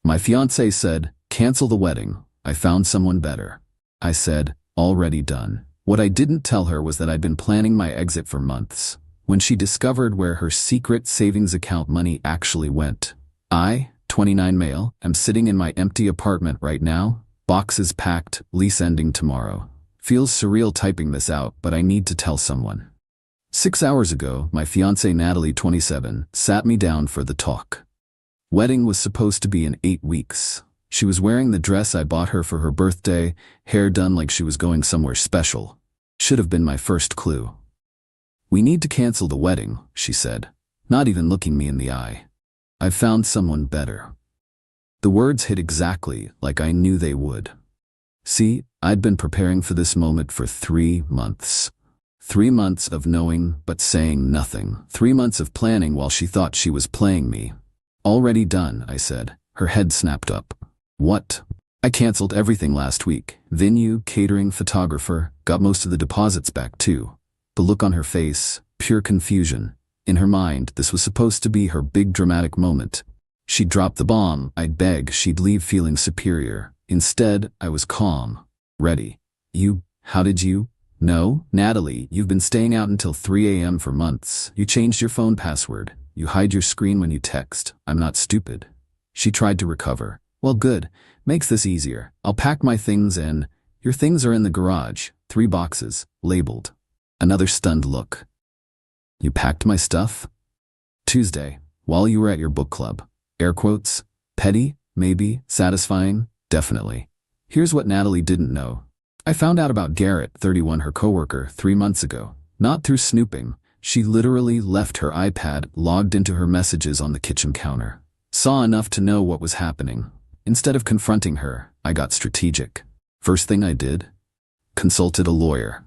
My fiancé said, "Cancel the wedding. I found someone better." I said, "Already done." What I didn't tell her was that I'd been planning my exit for months. When she discovered where her secret savings account money actually went. I, 29 male, am sitting in my empty apartment right now, boxes packed, lease ending tomorrow. Feels surreal typing this out, but I need to tell someone. 6 hours ago, my fiancée Natalie, 27, sat me down for the talk. Wedding was supposed to be in 8 weeks. She was wearing the dress I bought her for her birthday, hair done like she was going somewhere special. Should have been my first clue. "We need to cancel the wedding," she said, not even looking me in the eye. "I've found someone better." The words hit exactly like I knew they would. See, I'd been preparing for this moment for 3 months. 3 months of knowing but saying nothing. 3 months of planning while she thought she was playing me. "Already done," I said. Her head snapped up. "What?" "I canceled everything last week. Venue, catering, photographer, got most of the deposits back too." The look on her face, pure confusion. In her mind, this was supposed to be her big dramatic moment. She'd drop the bomb, I'd beg, she'd leave feeling superior. Instead, I was calm. Ready. How did you? "No, Natalie, you've been staying out until 3 a.m. for months. You changed your phone password. You hide your screen when you text. I'm not stupid." She tried to recover. "Well, good. Makes this easier. I'll pack my things in." "Your things are in the garage. 3 boxes, labeled." Another stunned look. "You packed my stuff?" "Tuesday, while you were at your book club." Air quotes. Petty, maybe, satisfying, definitely. Here's what Natalie didn't know. I found out about Garrett, 31, her coworker, 3 months ago. Not through snooping. She literally left her iPad logged into her messages on the kitchen counter. Saw enough to know what was happening. Instead of confronting her, I got strategic. First thing I did? Consulted a lawyer.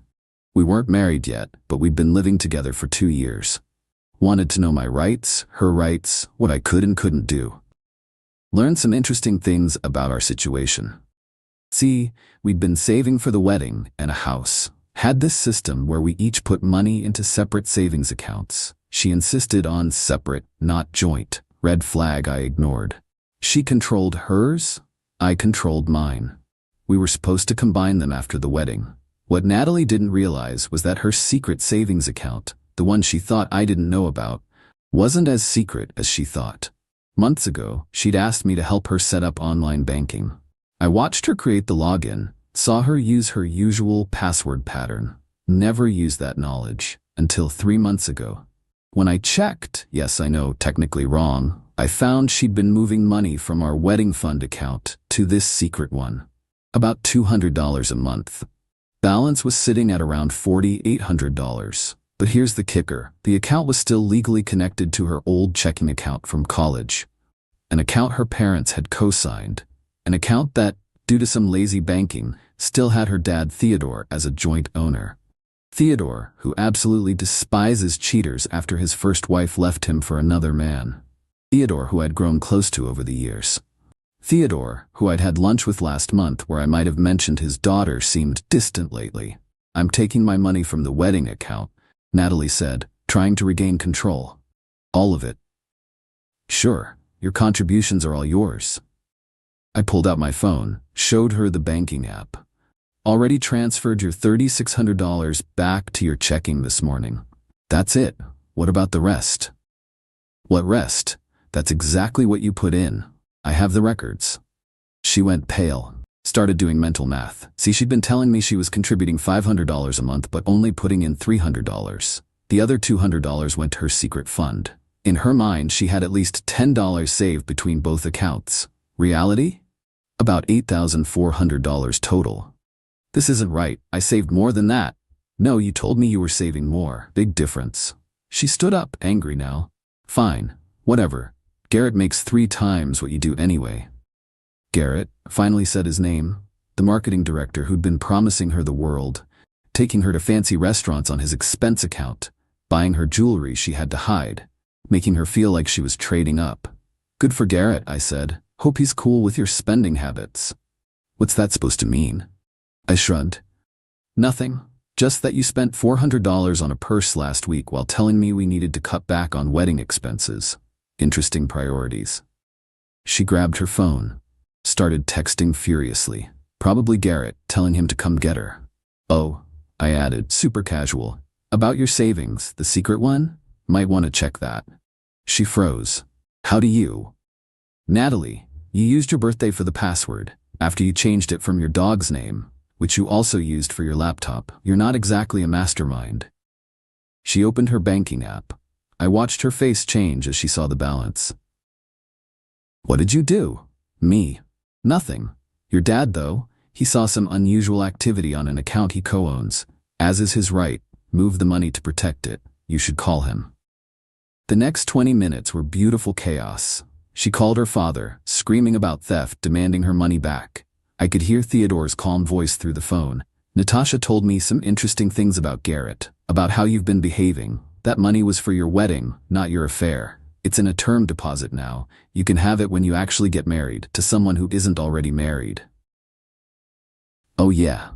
We weren't married yet, but we'd been living together for 2 years. Wanted to know my rights, her rights, what I could and couldn't do. Learned some interesting things about our situation. See, we'd been saving for the wedding and a house. Had this system where we each put money into separate savings accounts. She insisted on separate, not joint. Red flag I ignored. She controlled hers, I controlled mine. We were supposed to combine them after the wedding. What Natalie didn't realize was that her secret savings account, the one she thought I didn't know about, wasn't as secret as she thought. Months ago, she'd asked me to help her set up online banking. I watched her create the login, saw her use her usual password pattern. Never used that knowledge until 3 months ago. When I checked, yes, I know, technically wrong, I found she'd been moving money from our wedding fund account to this secret one. About $200 a month. Balance was sitting at around $4,800. But here's the kicker. The account was still legally connected to her old checking account from college. An account her parents had co-signed. An account that, due to some lazy banking, still had her dad Theodore as a joint owner. Theodore, who absolutely despises cheaters after his first wife left him for another man. Theodore, who I'd grown close to over the years. Theodore, who I'd had lunch with last month where I might have mentioned his daughter seemed distant lately. "I'm taking my money from the wedding account," Natalie said, trying to regain control. "All of it." "Sure, your contributions are all yours." I pulled out my phone, showed her the banking app. "Already transferred your $3,600 back to your checking this morning." "That's it. What about the rest?" "What rest? That's exactly what you put in. I have the records." She went pale, started doing mental math. See, she'd been telling me she was contributing $500 a month but only putting in $300. The other $200 went to her secret fund. In her mind, she had at least $10 saved between both accounts. Reality? About $8,400 total. "This isn't right. I saved more than that." "No, you told me you were saving more. Big difference." She stood up, angry now. "Fine. Whatever. Garrett makes 3 times what you do anyway." Garrett finally said his name, the marketing director who'd been promising her the world, taking her to fancy restaurants on his expense account, buying her jewelry she had to hide, making her feel like she was trading up. "Good for Garrett," I said. "Hope he's cool with your spending habits." "What's that supposed to mean?" I shrugged. "Nothing. Just that you spent $400 on a purse last week while telling me we needed to cut back on wedding expenses. Interesting priorities." She grabbed her phone, started texting furiously. Probably Garrett, telling him to come get her. Oh, I added, super casual. About your savings, the secret one? Might want to check that. She froze. How do you? Natalie, you used your birthday for the password, after you changed it from your dog's name, which you also used for your laptop. You're not exactly a mastermind. She opened her banking app. I watched her face change as she saw the balance. What did you do? Me. Nothing. Your dad, though, he saw some unusual activity on an account he co-owns. As is his right, move the money to protect it. You should call him. The next 20 minutes were beautiful chaos. She called her father, screaming about theft, demanding her money back. I could hear Theodore's calm voice through the phone. Natasha told me some interesting things about Garrett, about how you've been behaving. That money was for your wedding, not your affair. It's in a term deposit now. You can have it when you actually get married, to someone who isn't already married. Oh yeah.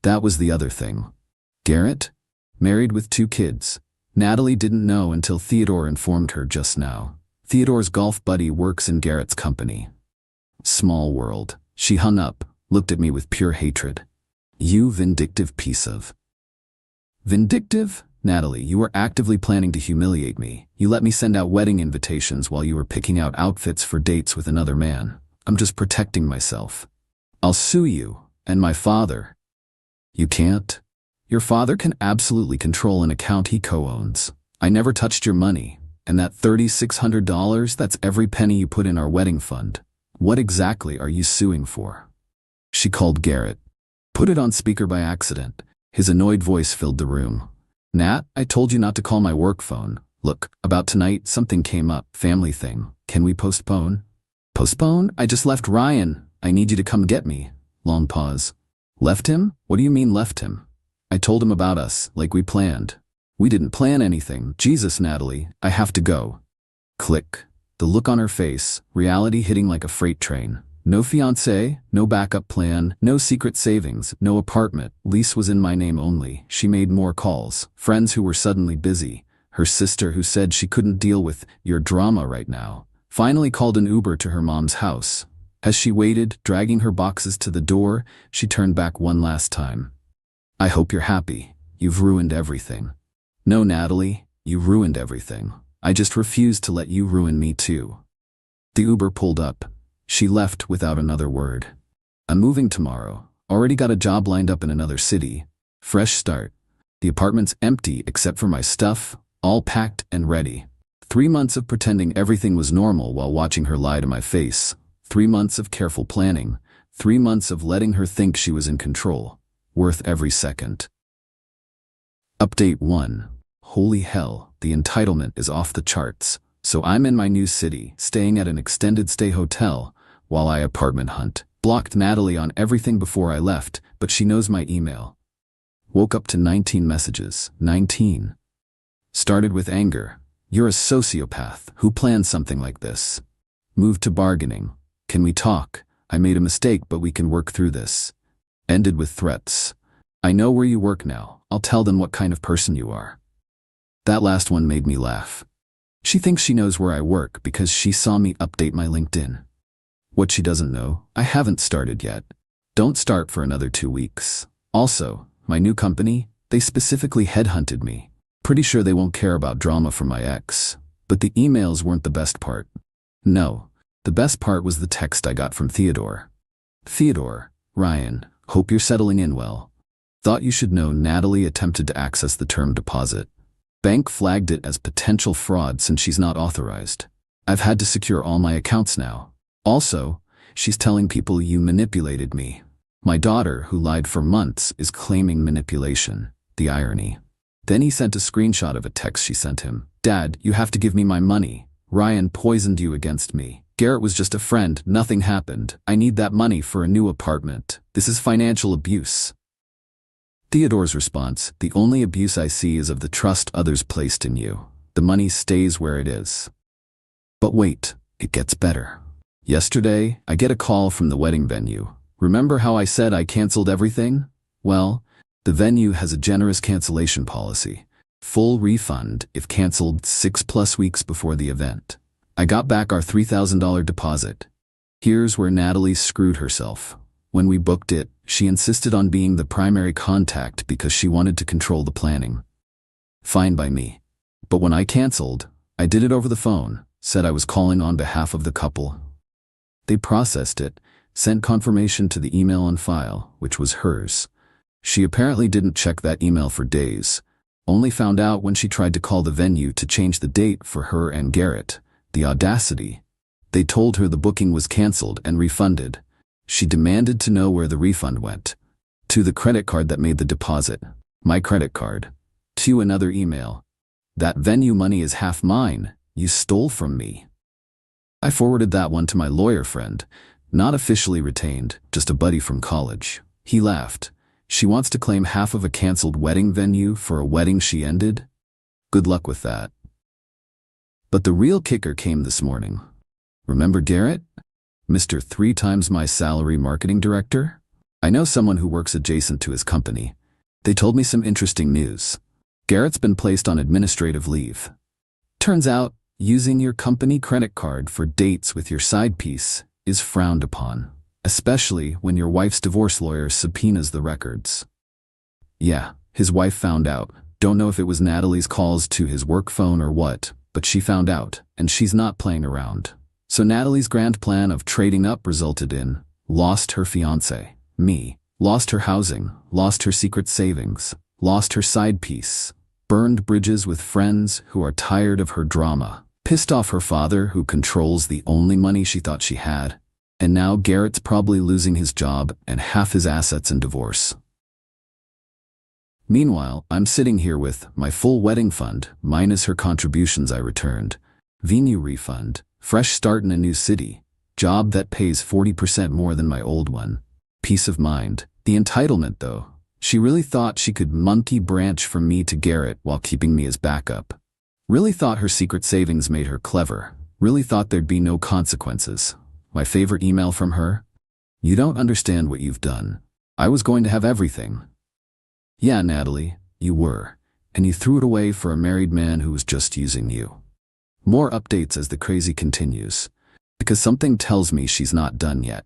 That was the other thing. Garrett? Married with 2 kids. Natalie didn't know until Theodore informed her just now. Theodore's golf buddy works in Garrett's company. Small world. She hung up, looked at me with pure hatred. You vindictive piece of... Vindictive? Natalie, you were actively planning to humiliate me. You let me send out wedding invitations while you were picking out outfits for dates with another man. I'm just protecting myself. I'll sue you, and my father. You can't. Your father can absolutely control an account he co-owns. I never touched your money, and that $3,600, that's every penny you put in our wedding fund. What exactly are you suing for? She called Garrett. Put it on speaker by accident. His annoyed voice filled the room. Nat, I told you not to call my work phone. Look, about tonight, something came up, family thing. Can we postpone? Postpone? I just left Ryan. I need you to come get me. Long pause. Left him? What do you mean left him? I told him about us, like we planned. We didn't plan anything. Jesus, Natalie, I have to go. Click. The look on her face, reality hitting like a freight train. No fiancé, no backup plan, no secret savings, no apartment. Lease was in my name only. She made more calls. Friends who were suddenly busy. Her sister who said she couldn't deal with your drama right now. Finally called an Uber to her mom's house. As she waited, dragging her boxes to the door, she turned back one last time. I hope you're happy. You've ruined everything. No, Natalie, you ruined everything. I just refuse to let you ruin me too. The Uber pulled up. She left without another word. I'm moving tomorrow. Already got a job lined up in another city. Fresh start. The apartment's empty except for my stuff, all packed and ready. 3 months of pretending everything was normal while watching her lie to my face. 3 months of careful planning. 3 months of letting her think she was in control. Worth every second. Update 1. Holy hell, the entitlement is off the charts. So I'm in my new city, staying at an extended stay hotel, while I apartment hunt. Blocked Natalie on everything before I left, but she knows my email. Woke up to 19 messages. 19. Started with anger. You're a sociopath. Who planned something like this? Moved to bargaining. Can we talk? I made a mistake, but we can work through this. Ended with threats. I know where you work now. I'll tell them what kind of person you are. That last one made me laugh. She thinks she knows where I work because she saw me update my LinkedIn. What she doesn't know, I haven't started yet. Don't start for another 2 weeks. Also, my new company, they specifically headhunted me. Pretty sure they won't care about drama from my ex. But the emails weren't the best part. No, the best part was the text I got from Theodore. Theodore, Ryan, hope you're settling in well. Thought you should know Natalie attempted to access the term deposit. Bank flagged it as potential fraud since she's not authorized. I've had to secure all my accounts now. Also, she's telling people you manipulated me. My daughter, who lied for months, is claiming manipulation. The irony. Then he sent a screenshot of a text she sent him. Dad, you have to give me my money. Ryan poisoned you against me. Garrett was just a friend. Nothing happened. I need that money for a new apartment. This is financial abuse. Theodore's response, the only abuse I see is of the trust others placed in you. The money stays where it is. But wait, it gets better. Yesterday, I get a call from the wedding venue. Remember how I said I canceled everything? Well, the venue has a generous cancellation policy. Full refund if canceled 6+ weeks before the event. I got back our $3,000 deposit. Here's where Natalie screwed herself. When we booked it, she insisted on being the primary contact because she wanted to control the planning. Fine by me. But when I canceled, I did it over the phone, said I was calling on behalf of the couple. They processed it, sent confirmation to the email on file, which was hers. She apparently didn't check that email for days, only found out when she tried to call the venue to change the date for her and Garrett. The audacity. They told her the booking was canceled and refunded. She demanded to know where the refund went. To the credit card that made the deposit. My credit card. To another email. That venue money is half mine. You stole from me. I forwarded that one to my lawyer friend, not officially retained, just a buddy from college. He laughed. She wants to claim half of a canceled wedding venue for a wedding she ended? Good luck with that. But the real kicker came this morning. Remember Garrett? Mr. 3 times my salary marketing director? I know someone who works adjacent to his company. They told me some interesting news. Garrett's been placed on administrative leave. Turns out, using your company credit card for dates with your side piece is frowned upon, especially when your wife's divorce lawyer subpoenas the records. Yeah, his wife found out. Don't know if it was Natalie's calls to his work phone or what, but she found out, and she's not playing around. So Natalie's grand plan of trading up resulted in lost her fiancé, me, lost her housing, lost her secret savings, lost her side piece, burned bridges with friends who are tired of her drama, pissed off her father who controls the only money she thought she had, and now Garrett's probably losing his job and half his assets in divorce. Meanwhile, I'm sitting here with my full wedding fund, minus her contributions I returned, venue refund, fresh start in a new city, job that pays 40% more than my old one, peace of mind. The entitlement though, she really thought she could monkey branch from me to Garrett while keeping me as backup. Really thought her secret savings made her clever, really thought there'd be no consequences. My favorite email from her? You don't understand what you've done. I was going to have everything. Yeah, Natalie, you were, and you threw it away for a married man who was just using you. More updates as the crazy continues, because something tells me she's not done yet.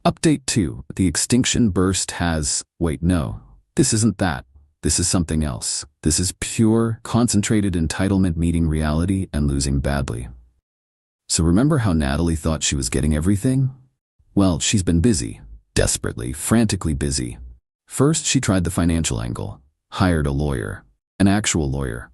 Update 2, the extinction burst has, wait no, this isn't that, this is something else. This is pure, concentrated entitlement meeting reality and losing badly. So remember how Natalie thought she was getting everything? Well, she's been busy, desperately, frantically busy. First, she tried the financial angle, hired a lawyer, an actual lawyer.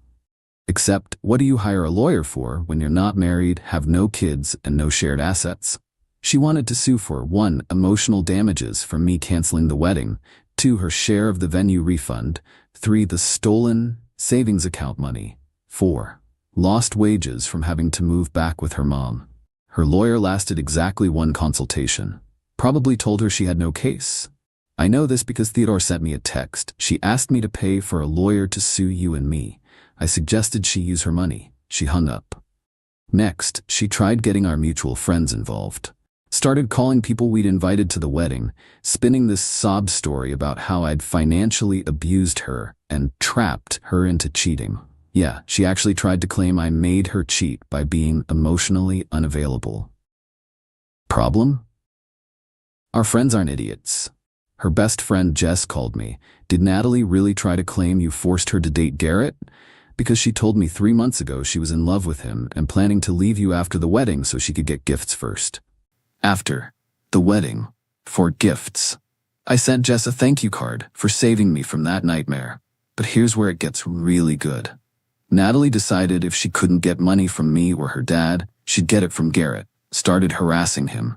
Except, what do you hire a lawyer for when you're not married, have no kids, and no shared assets? She wanted to sue for 1. Emotional damages from me canceling the wedding, 2. Her share of the venue refund, 3. The stolen savings account money, 4. Lost wages from having to move back with her mom. Her lawyer lasted exactly 1 consultation. Probably told her she had no case. I know this because Theodore sent me a text. She asked me to pay for a lawyer to sue you and me. I suggested she use her money. She hung up. Next, she tried getting our mutual friends involved. Started calling people we'd invited to the wedding, spinning this sob story about how I'd financially abused her and trapped her into cheating. Yeah, she actually tried to claim I made her cheat by being emotionally unavailable. Problem? Our friends aren't idiots. Her best friend Jess called me. Did Natalie really try to claim you forced her to date Garrett? Because she told me 3 months ago she was in love with him and planning to leave you after the wedding so she could get gifts first. After the wedding, for gifts. I sent Jess a thank you card for saving me from that nightmare. But here's where it gets really good. Natalie decided if she couldn't get money from me or her dad, she'd get it from Garrett. Started harassing him.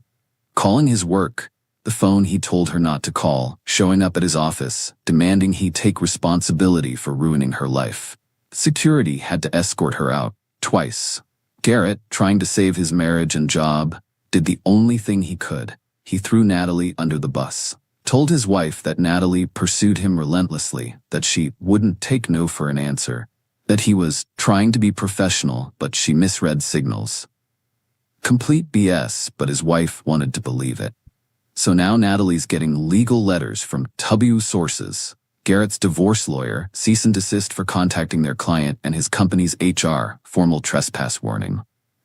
Calling his work, the phone he told her not to call, showing up at his office, demanding he take responsibility for ruining her life. Security had to escort her out, twice. Garrett, trying to save his marriage and job, did the only thing he could. He threw Natalie under the bus. Told his wife that Natalie pursued him relentlessly, that she wouldn't take no for an answer, that he was trying to be professional, but she misread signals. Complete BS, but his wife wanted to believe it. So now Natalie's getting legal letters from W sources. Garrett's divorce lawyer, cease and desist for contacting their client, and his company's HR, formal trespass warning.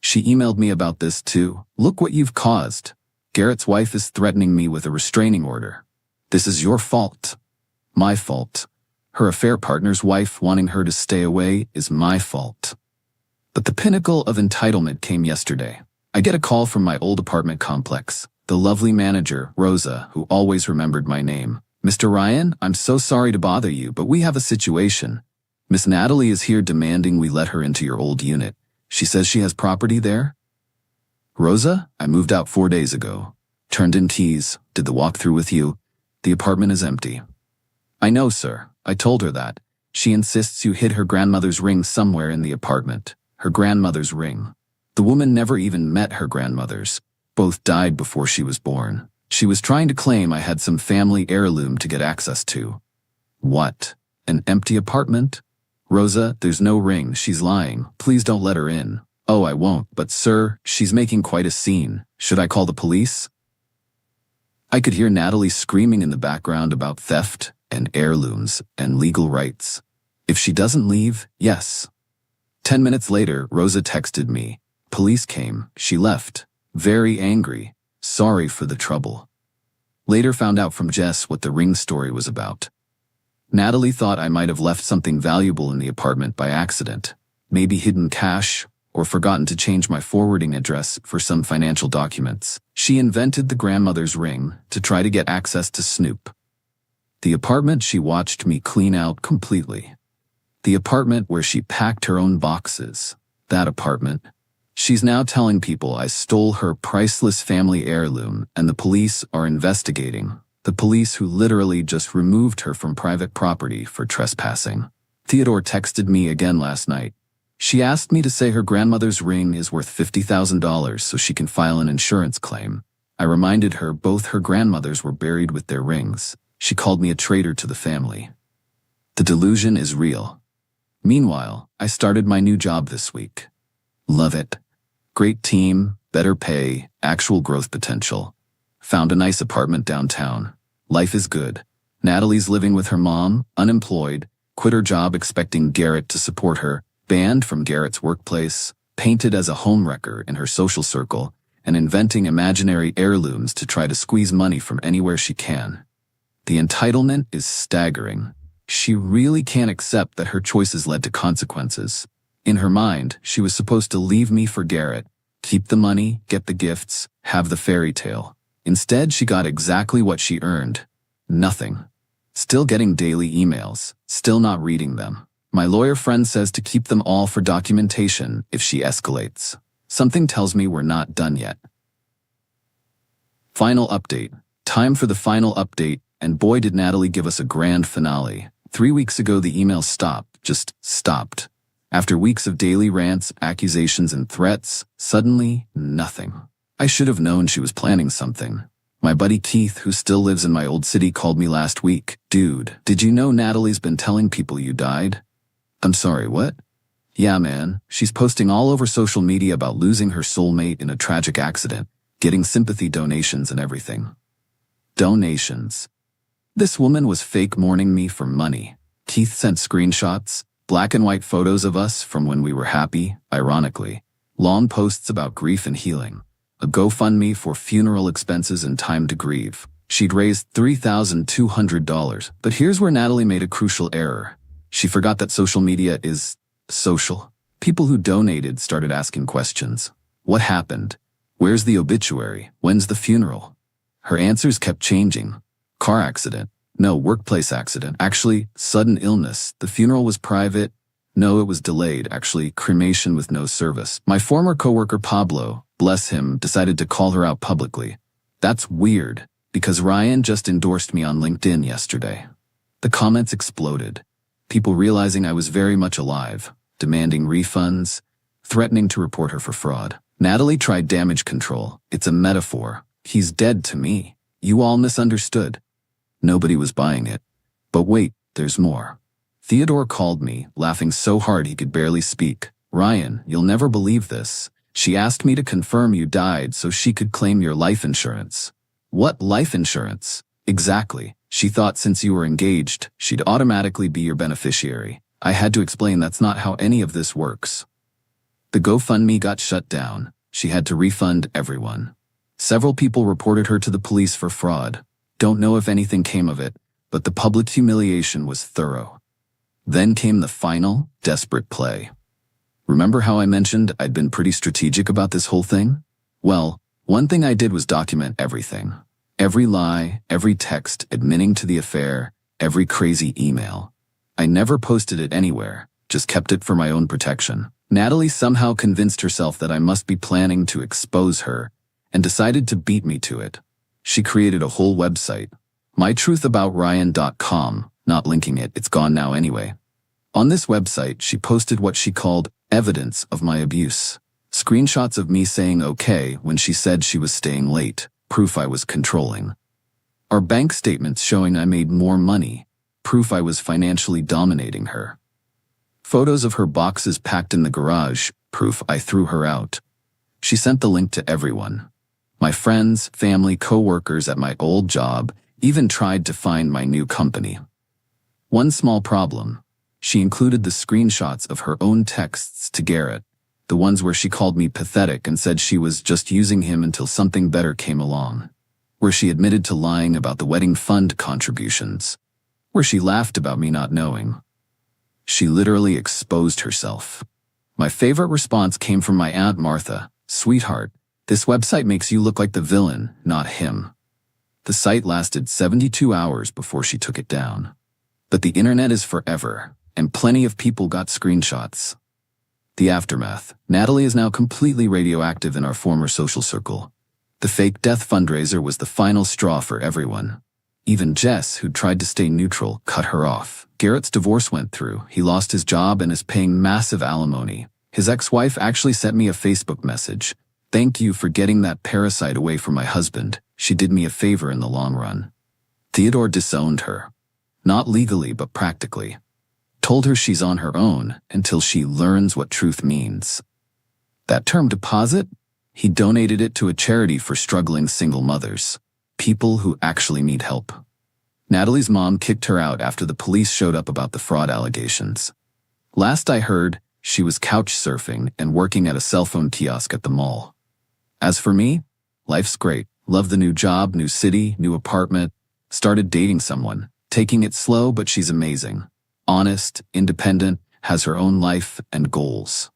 She emailed me about this too. Look what you've caused. Garrett's wife is threatening me with a restraining order. This is your fault. My fault. Her affair partner's wife wanting her to stay away is my fault. But the pinnacle of entitlement came yesterday. I get a call from my old apartment complex. The lovely manager, Rosa, who always remembered my name. Mr. Ryan, I'm so sorry to bother you, but we have a situation. Miss Natalie is here demanding we let her into your old unit. She says she has property there. Rosa, I moved out 4 days ago. Turned in keys, did the walkthrough with you. The apartment is empty. I know, sir. I told her that. She insists you hid her grandmother's ring somewhere in the apartment. Her grandmother's ring. The woman never even met her grandmothers. Both died before she was born. She was trying to claim I had some family heirloom to get access to. What? An empty apartment? Rosa, there's no ring. She's lying. Please don't let her in. Oh, I won't. But sir, she's making quite a scene. Should I call the police? I could hear Natalie screaming in the background about theft and heirlooms and legal rights. If she doesn't leave, yes. 10 minutes later, Rosa texted me. Police came. She left. Very angry. Sorry for the trouble. Later found out from Jess what the ring story was about. Natalie thought I might have left something valuable in the apartment by accident. Maybe hidden cash, or forgotten to change my forwarding address for some financial documents. She invented the grandmother's ring to try to get access to Snoop. The apartment she watched me clean out completely. The apartment where she packed her own boxes. That apartment. She's now telling people I stole her priceless family heirloom and the police are investigating. The police who literally just removed her from private property for trespassing. Theodore texted me again last night. She asked me to say her grandmother's ring is worth $50,000 so she can file an insurance claim. I reminded her both her grandmothers were buried with their rings. She called me a traitor to the family. The delusion is real. Meanwhile, I started my new job this week. Love it. Great team, better pay, actual growth potential. Found a nice apartment downtown. Life is good. Natalie's living with her mom, unemployed, quit her job expecting Garrett to support her, banned from Garrett's workplace, painted as a homewrecker in her social circle, and inventing imaginary heirlooms to try to squeeze money from anywhere she can. The entitlement is staggering. She really can't accept that her choices led to consequences. In her mind, she was supposed to leave me for Garrett, keep the money, get the gifts, have the fairy tale. Instead, she got exactly what she earned. Nothing. Still getting daily emails, still not reading them. My lawyer friend says to keep them all for documentation if she escalates. Something tells me we're not done yet. Final update. Time for the final update, and boy did Natalie give us a grand finale. 3 weeks ago the email stopped, just stopped. After weeks of daily rants, accusations, and threats, suddenly, nothing. I should have known she was planning something. My buddy Keith, who still lives in my old city, called me last week. Dude, did you know Natalie's been telling people you died? I'm sorry, what? Yeah, man, she's posting all over social media about losing her soulmate in a tragic accident, getting sympathy donations and everything. Donations. This woman was fake mourning me for money. Keith sent screenshots, black and white photos of us from when we were happy, ironically. Long posts about grief and healing. A GoFundMe for funeral expenses and time to grieve. She'd raised $3,200, but here's where Natalie made a crucial error. She forgot that social media is social. People who donated started asking questions. What happened? Where's the obituary? When's the funeral? Her answers kept changing. Car accident. No, workplace accident. Actually, sudden illness. The funeral was private. No, it was delayed. Actually, cremation with no service. My former coworker Pablo, bless him, decided to call her out publicly. That's weird, because Ryan just endorsed me on LinkedIn yesterday. The comments exploded. People realizing I was very much alive, demanding refunds, threatening to report her for fraud. Natalie tried damage control. It's a metaphor. He's dead to me. You all misunderstood. Nobody was buying it. But wait, there's more. Theodore called me, laughing so hard he could barely speak. Ryan, you'll never believe this. She asked me to confirm you died so she could claim your life insurance. What life insurance? Exactly. She thought since you were engaged, she'd automatically be your beneficiary. I had to explain that's not how any of this works. The GoFundMe got shut down. She had to refund everyone. Several people reported her to the police for fraud. Don't know if anything came of it, but the public humiliation was thorough. Then came the final, desperate play. Remember how I mentioned I'd been pretty strategic about this whole thing? Well, one thing I did was document everything. Every lie, every text admitting to the affair, every crazy email. I never posted it anywhere, just kept it for my own protection. Natalie somehow convinced herself that I must be planning to expose her, and decided to beat me to it. She created a whole website, mytruthaboutryan.com, not linking it, it's gone now anyway. On this website, she posted what she called evidence of my abuse. Screenshots of me saying okay when she said she was staying late, proof I was controlling. Our bank statements showing I made more money, proof I was financially dominating her. Photos of her boxes packed in the garage, proof I threw her out. She sent the link to everyone. My friends, family, co-workers at my old job even tried to find my new company. One small problem. She included the screenshots of her own texts to Garrett, the ones where she called me pathetic and said she was just using him until something better came along, where she admitted to lying about the wedding fund contributions, where she laughed about me not knowing. She literally exposed herself. My favorite response came from my Aunt Martha. "Sweetheart, this website makes you look like the villain, not him." The site lasted 72 hours before she took it down. But the internet is forever, and plenty of people got screenshots. The aftermath. Natalie is now completely radioactive in our former social circle. The fake death fundraiser was the final straw for everyone. Even Jess, who tried to stay neutral, cut her off. Garrett's divorce went through. He lost his job and is paying massive alimony. His ex-wife actually sent me a Facebook message. "Thank you for getting that parasite away from my husband. She did me a favor in the long run." Theodore disowned her. Not legally, but practically. Told her she's on her own until she learns what truth means. That term deposit? He donated it to a charity for struggling single mothers. People who actually need help. Natalie's mom kicked her out after the police showed up about the fraud allegations. Last I heard, she was couch surfing and working at a cell phone kiosk at the mall. As for me, life's great. Love the new job, new city, new apartment. Started dating someone. Taking it slow, but she's amazing. Honest, independent, has her own life and goals.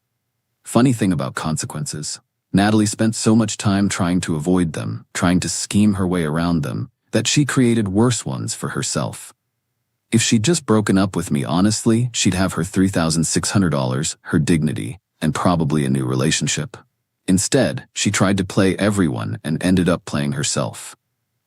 Funny thing about consequences. Natalie spent so much time trying to avoid them, trying to scheme her way around them, that she created worse ones for herself. If she'd just broken up with me honestly, she'd have her $3,600, her dignity, and probably a new relationship. Instead, she tried to play everyone and ended up playing herself.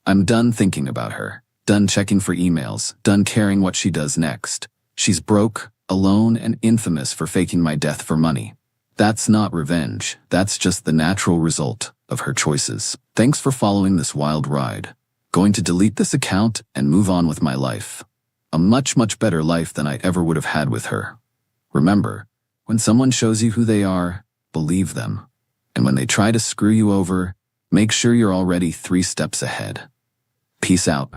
I'm done thinking about her, done checking for emails, done caring what she does next. She's broke, alone, and infamous for faking my death for money. That's not revenge, that's just the natural result of her choices. Thanks for following this wild ride. Going to delete this account and move on with my life. A much, much better life than I ever would have had with her. Remember, when someone shows you who they are, believe them. And when they try to screw you over, make sure you're already 3 steps ahead. Peace out.